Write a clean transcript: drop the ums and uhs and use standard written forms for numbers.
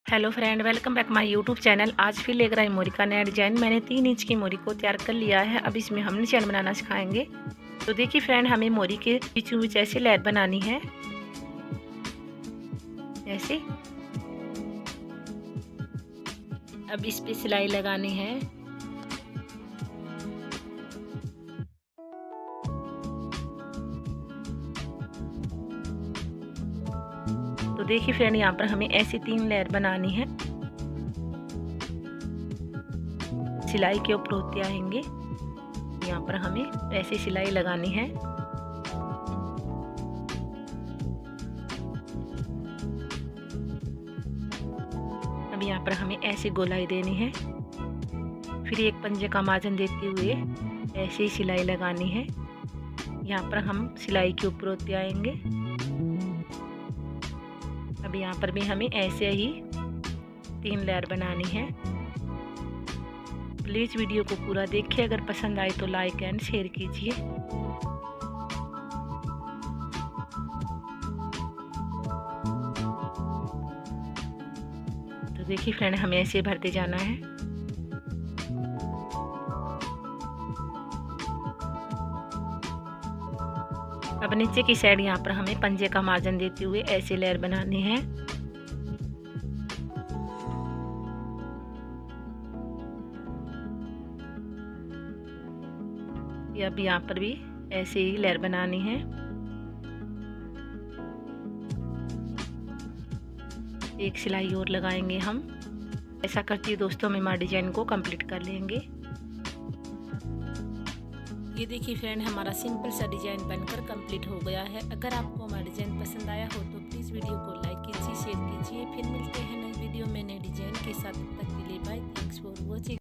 Hello friend, welcome back my YouTube channel. आज फिर लेकर आई मोरी का नया डिजाइन। मैंने 3 इंच की मोरी को तैयार कर लिया है। अब इसमें हम डिजाइन बनाना सिखाएंगे। तो देखिए फ्रेंड, हमें मोरी के बीचों बीच ऐसे लहर बनानी है, ऐसे। अब इस पे सिलाई लगानी है। तो देखिए फ्रेंड, यहाँ पर हमें ऐसी 3 लेयर बनानी है। सिलाई के ऊपर होते आएंगे, यहाँ पर हमें ऐसे सिलाई लगानी है। अब यहाँ पर हमें ऐसे गोलाई देनी है, फिर एक पंजे का मार्जिन देते हुए ऐसे ही सिलाई लगानी है। यहाँ पर हम सिलाई के ऊपर होते आएंगे। अब यहाँ पर भी हमें ऐसे ही 3 लेयर बनानी है। प्लीज़ वीडियो को पूरा देखिए। अगर पसंद आए तो लाइक एंड शेयर कीजिए। तो देखिए फ्रेंड, हमें ऐसे भरते जाना है। अब नीचे की साइड यहाँ पर हमें पंजे का मार्जिन देते हुए ऐसे लेयर बनानी है। अब यहाँ पर भी ऐसे ही लेयर बनानी है। एक सिलाई और लगाएंगे हम। ऐसा करते दोस्तों हम हमारे डिजाइन को कंप्लीट कर लेंगे। ये देखिए फ्रेंड, हमारा सिंपल सा डिजाइन बनकर कंप्लीट हो गया है। अगर आपको हमारा डिजाइन पसंद आया हो तो प्लीज़ वीडियो को लाइक कीजिए, शेयर कीजिए। फिर मिलते हैं नई वीडियो में नए डिजाइन के साथ। तब तक के लिए बाय। Thanks for watching.